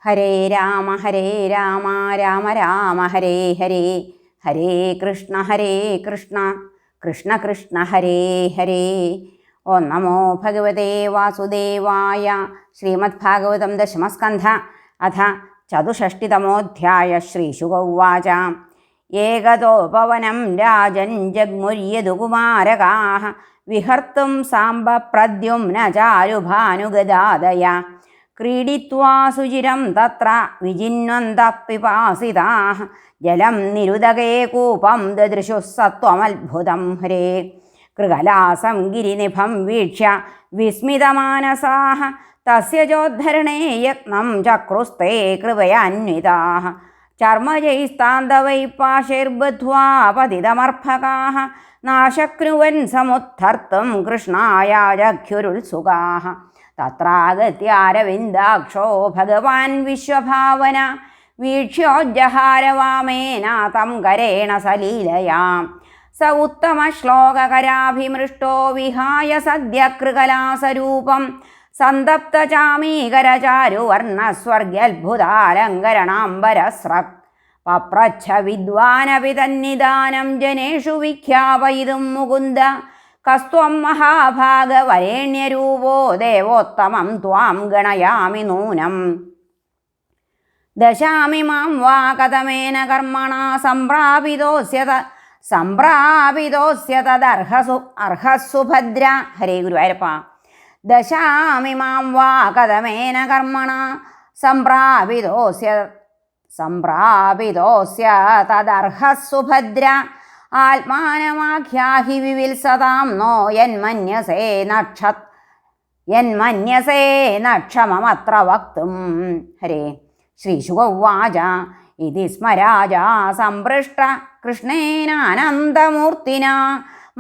ഹരേ രാമ രാമ രാമ ഹരേ ഹരേ, ഹരേ കൃഷ്ണ കൃഷ്ണ കൃഷ്ണ ഹരേ ഹരേ. ഓം നമോ ഭഗവതേ വാസുദേവായ. ശ്രീമദ്ഭാഗവതം ദശമസ്കന്ധ അഥ ചതുഷ്ഷഷ്ടിതമോऽധ്യായ. ശ്രീശുക ഉവാച. ഏകതോപവനം രാജൻ ജഗ്മുര്യതുകുമാരകാഃ വിഹർത്തും സാംബ പ്രദ്യുമ്ന ചാരുഭാനുഗദാദയ ക്രീഡിത്വാ സുചിരം തത്ര വിജിന്വന്തഃ പിപാസിതാഃ ജലം നിരുദകേ കൂപം ദദൃശുഃ സത്വമത്ഭുതം. ഹരേ കൃകലാസം ഗിരിനിഭം വീക്ഷ്യ വിസ്മിതമാനസാഃ തസ്യ ചോദ്ധരണേ യത്നം ചക്രുസ്തേ കൃപയാന്വിതാഃ ചർമ്മജൈസ്താന്തവൈ പാശൈർബദ്ധ്വാ പതിതമർഭകാഃ നാശക്നുവൻ സമുദ്ധർത്തും കൃഷ്ണായ ജഘ്യുരുത്സുകാഃ. തത്രാഗത്യാരവിന്ദാക്ഷോ ഭഗവാൻ വിശ്വഭാവന വീക്ഷ്യോജ്ജഹാരവാമേന തം കരേണ സലീലയാ സ ഉത്തമശ്ലോകകരാഭിമൃഷ്ടോ വിഹായ സദ്യ കൃകലാസരൂപം സന്തപ്തചാമീകരചാരുവർണ്ണസ്വർഗ്യത്ഭുതാലങ്കരണാംബരസ്രക് പപ്രച്ഛ വിദ്വാനപി തന്നിദാനം ജനേഷു വിഖ്യാപയിതും മുകുന്ദ കസ്ത്വം മഹാഭാഗവരേണ്യരൂപോ ദേവോത്തമം ത്വാം ഗണയാമി നൂനം. ദശാമി മാം വാ കഥമേന കർമ്മണാ സംപ്രാപിതോസ്യ തദർഹസു ഭദ്ര. ഹരേ ഗുരുവായൂരപ്പ. ദശാമി മാം വാ കഥമേന കർമ്മണാ സംപ്രാപിതോസ്യ തദർഹസു ഭദ്ര ആത്മാനമാഖ്യാഹി വിവിത്സതാം നോ യന്മന്യസേ നക്ഷമമത്ര വക്തും. ഹരേ ശ്രീശുക ഉവാച. ഇതി സ്മ രാജാ സംപൃഷ്ട കൃഷ്ണേനാനന്ദമൂർത്തിനാ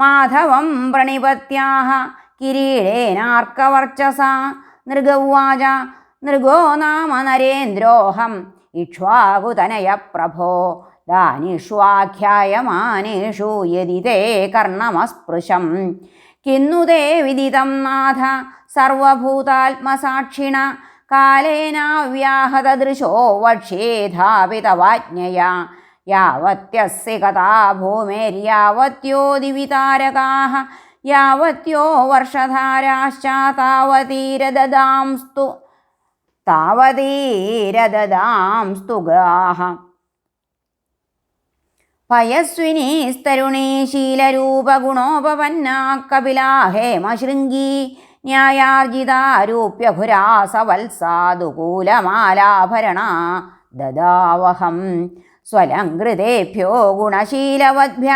മാധവം പ്രണിപത്യാഹ കിരീടേനാർക്കവർച്ചസാ. നൃഗ ഉവാച. നൃഗോ നാമ നരേന്ദ്രോഹം ഇക്ഷ്വാകുതനയ പ്രഭോ ദാനിഷ്വാഖ്യായമാനേഷു യദി തേ കർണമസ്പൃശം കിന്നു തേ വിദിതം നാഥ സർവഭൂതാത്മസാക്ഷിണ കാലേനാവ്യാഹതദൃശോ വക്ഷ്യേധാപിതവാജ്ഞയാ യാവത്യസ്യ കഥാ ഭൂമേര്യാവത്യോ ദിവിതാരകാഃ യാവത്യോ വർഷധാരാശ്ച താവതീരദദാംസ്തു ഗാഃ. പയസ്വിനീസ്തരുണീ ശീലരൂപഗുണോപപന്നാ കപിലാ ഹേമശൃംഗീ ന്യായാർജിതാരൂപ്യഭുരാസവത്സാദുകൂലമാലാഭരണാ ദദാവഹം സ്വലംകൃതേഭ്യോ ഗുണശീലവദ്ഭ്യ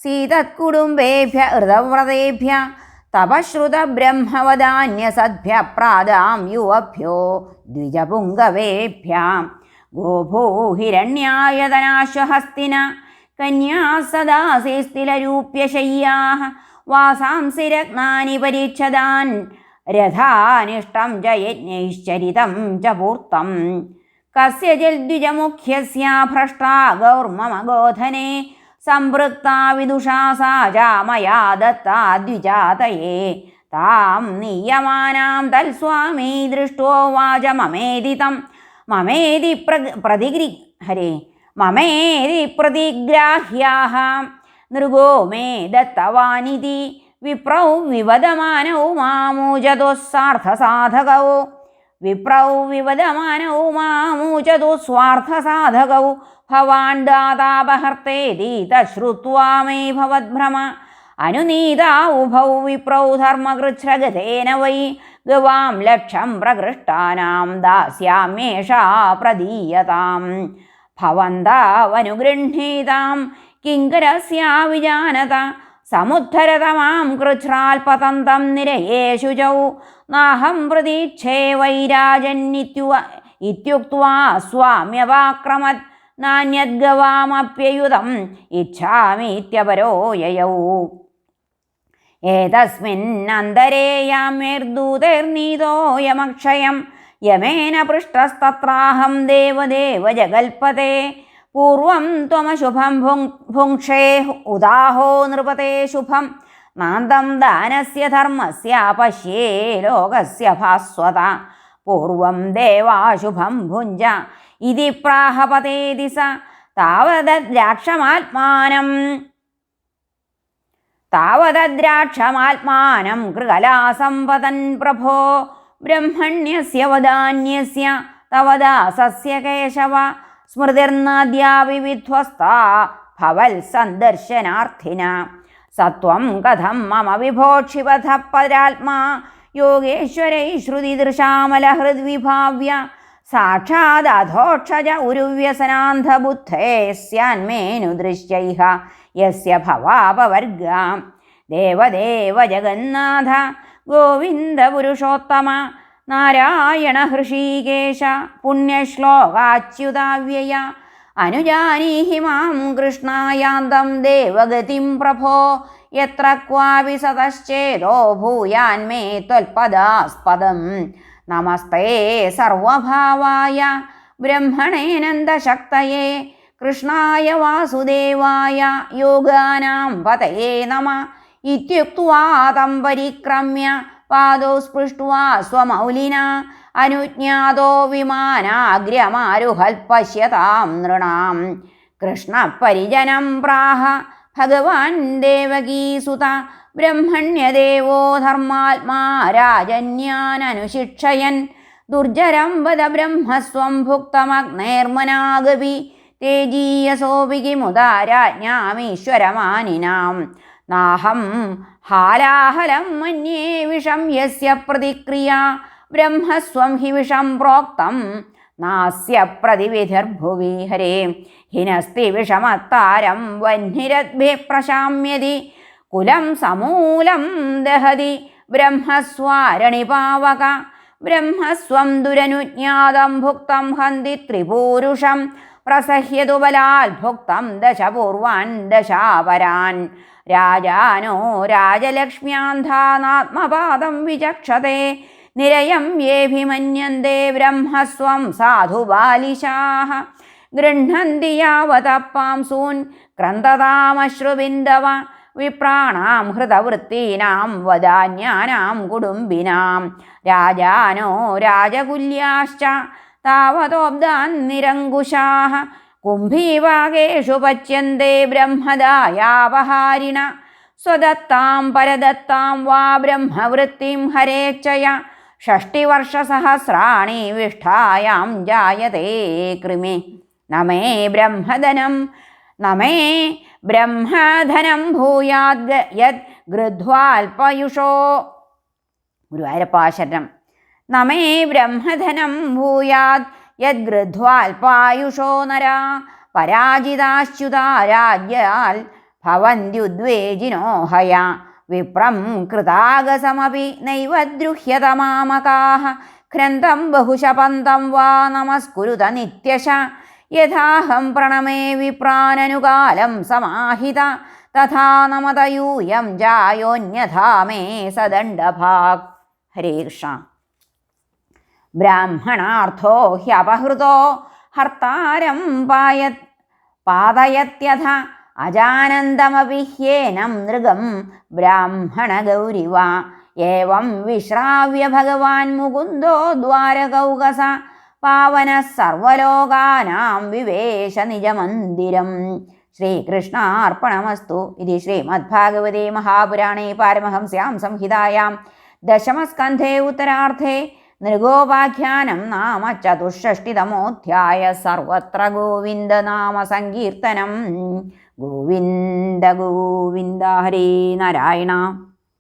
സീതത്കുടുംബേഭ്യ ഋതവ്രതേഭ്യ തപശ്രുതബ്രഹ്മവദാന്യസദ്ഭ്യ പ്രാദാം യുവഭ്യോ ദ്വിജപുങ്കവേഭ്യ ഗോഭൂഹിരണ്യായതനാശ്വഹസ്തിന കന്യാ സദാസേസ്തിലരൂപ്യശയ്യാഃ വാസാംസി രത്നാനി പരീക്ഷദാൻ രഥാനിഷ്ടം ച യജ്ഞൈശ്ചരിതം ച പൂർത്തം കസ്യചിൽ ദ്വിജമുഖ്യസ്യ ഭ്രഷ്ടാ ഗൗർമമഗോധനെ സംപൃക്താ വിദുഷാ സാ ച മയാ ദത്താ ദ്വിജാതയേ താം നീയമാനാം തൽസ്വാമീ ദൃഷ്ടോ വാച മമേതി പ്രതിഗ്രാഹ്യാഃ നൃഗോ മേ ദത്തവാനിതി വിപ്രൗ വിവദമാനൗ മാമൂചതോ സ്വാർത്ഥസാധകൗ ഭവാൻ ദാതാപഹർത്തേതി തശ്രുത്വാ മേ ഭവദ്ഭ്രമ അനുനീതാ ഉഭൗ വിപ്രൗ ധർമ്മകൃച്ഛ്രഗതേന വൈ ഗവാം ലക്ഷം പ്രകൃഷ്ടാനാം ദാസ്യാമ്യേഷാ പ്രദീയതാം ഭവന്താവനുഗൃഹീതാം കിങ്കരസ്യാ വിജാനത സമുദ്ധരതമാം കൃച്ഛ്രാൽ പതന്തം നിരയേഷു ചൗ നാഹം പ്രതീക്ഷേ വൈരാജന്നിത്യുക്ത്വാ സ്വാമ്യവാക്രമത് നാന്യദ്ഗവാമപ്യയുതം ഇച്ഛാമീത്യപരോ യയൗ. ഏതസ്മിന്നന്തരേ യാമ്യൈർദൂതൈർനീതോയമക്ഷയം യമേന പൃഷ്ടസ്തത്രാഹം ദേവദേവ ജഗൽപതേ പൂർവം ത്വമശുഭം ഭുങ്ക്ഷേ ഉദാഹോ നൃപതേ ശുഭം നാന്തം ദാനസ്യ ധർമ്മസ്യ പശ്യേ ലോകസ്യ ഭാസ്വത പൂർവം ദേവാശുഭം ഭുഞ്ച ഇതി പ്രാഹപതേതി സ താവദ്രാക്ഷമാത്മാനം കൃകലാസമ്പതൻ പ്രഭോ ബ്രഹ്മണ്യസ്യ വദാന്യസ്യ തവ ദാസസ്യ കേശവ സ്മൃതിർനാദ്യാപി വിധ്വസ്താ ഭവൽ സന്ദർശനാർത്ഥിന സത്വം കഥം മമ വിഭോക്ഷിപഥ പരാത്മാ യോഗേശ്വരൈ ശ്രുതിദൃശാമലഹൃദ്വിഭാവ്യ സാക്ഷാദധോക്ഷജ ഉരുവ്യസനാന്ധബുദ്ധേ സ്യാന്മേനുദൃശ്യൈഹ യസ്യ ഭവാപവർഗ ദേവദേവ ജഗന്നാഥ ഗോവിന്ദ പുരുഷോത്തമ നാരായണ ഹൃഷീകേശ പുണ്യശ്ലോകാച്യുതാവ്യയ അനുജാനീഹി മാം കൃഷ്ണായാന്തം ദേവഗതിം പ്രഭോ യത്ര ക്വാപി സതശ്ചേതോ ഭൂയാന്മേ ത്വൽപദാസ്പദം നമസ്തേ സർവഭാവായ ബ്രഹ്മണേനന്ദശക്തയേ കൃഷ്ണായ വാസുദേവായ യോഗാനാം പതയേ നമഃ ഇത്യുക്ത്വാ തം പരിക്രമ്യ പാദौ സ്പൃഷ്ട്വാ സ്വമൗലിനാ അനുജ്ഞാതോ വിമാനാഗ്രമാരുഹൽപശ്യതാം നൃണാം കൃഷ്ണപരിജനം പ്രാഹ ഭഗവാൻ ദേവകീസുത ബ്രഹ്മണ്യദേവോ ധർമാത്മാ രാജന്യാനനുശിക്ഷയൻ ദുർജരം വദ ബ്രഹ്മസ്വം ഭുക്തമഗ്നേർമനാഗപി തേജീയസോപി കിമുദാരാജ്ഞാമീശ്വരമാനിനാം നാഹം ഹാലാഹലം മന്യേ വിഷം യസ്യ പ്രതിക്രിയ ബ്രഹ്മസ്വം ഹി വിഷം പ്രോക്തം നാസ്യ പ്രതിവിധിർഭുവി ഹരേ ഹിനസ്തി വിഷമത്താരം വഹ്നിരദ്ഭിഃ പ്രശാമ്യതി കുലം സമൂലം ദഹതി ബ്രഹ്മസ്വാരണിപാവക ബ്രഹ്മസ്വം ദുരനുജ്ഞാതം ഭുക്തം ഹന്തി ത്രിപൂരുഷം പ്രസഹ്യതു ബലാൽ ഭുക്തം ദശപൂർവാൻ ദശാപരാൻ രാജാനോ രാജലക്ഷ്മ്യാന്ധാനാത്മപാദം വിചക്ഷത്തെ നിരയം യേഭിമന്യന്തെ ബ്രഹ്മസ്വം സാധുബാലിശാഃ ഗൃഹ്ണന്തി യാവതപ്പാംസൂൻ ക്രന്ദതാമശ്രുബിന്ദവ വിപ്രാണാം ഹൃതവൃത്തീനാം വദാന്യാനാം കുടുംബിനാം രാജാനോ രാജകുല്യാശ്ച താവതോബ്ദാൻ നിരങ്കുശാഃ കുംഭീവാകേഷു പച്യന്തെ ബ്രഹ്മദായാപഹാരിണ സ്വദത്താം പരദത്താം വാ ബ്രഹ്മവൃത്തിം ഹരേച്ഛയ ഷഷ്ടിവർഷസഹസ്രാണി വിഷ്ഠായാം ജായതേ കൃമി നമേ ബ്രഹ്മധനം ഭൂയാദ് യത് ഗൃധ്വാൽപയുഷോ ഗുരുവായൂരപ്പാശരണം നമേ ബ്രഹ്മധനം ഭൂയാദ് യത് ഗൃധ്വാൽപായുഷോ നരാ പരാജിതാശ്ച്യുതാ രാജ്യാൽ ഭവന്ത്യുദ്വേജിനോ ഹയ വിപ്രം കൃതാഗസമപി നൈവ ദ്രുഹ്യത മാമകാഃ ഘ്രന്തം ബഹുശപന്തം വാ നമസ്കുരുത നിത്യശ യഥാഹം പ്രണമേ വിപ്രാനനുകാലം സമാഹിത തഥാ നമത യൂയം ജായോന്യഥാ മേ സദണ്ഡഭാഗ്. ഹരേ കൃഷ്ണ. ബ്രാഹ്മണാർത്ഥോ ഹ്യപഹൃതോ ഹർത്താരം പാതയത്യഥ അജാനന്ദമപി ഹ്യേനം നൃഗം ബ്രാഹ്മണഗൗരിവ ഏവം വിശ്രാവ്യ ഭഗവാൻ മുകുന്ദോ ദ്വാരകൗകസ പാവനഃ സർവലോകാനാം വിവേശ നിജമന്ദിരം. ശ്രീകൃഷ്ണാർപ്പണമസ്തു. ഇതി ശ്രീമദ്ഭാഗവതേ മഹാപുരാണേ പാരമഹംസ്യാം സംഹിതായാം ദശമസ്കന്ധേ ഉത്തരാർത്ഥേ നൃഗോപാഖ്യാനം നാമ ചതുഷ്ഷഷ്ടിതമോധ്യായ. സർവത്ര ഗോവിന്ദനാമ സങ്കീർത്തനം. ഗോവിന്ദ ഗോവിന്ദ. ഹരേ നാരായണ.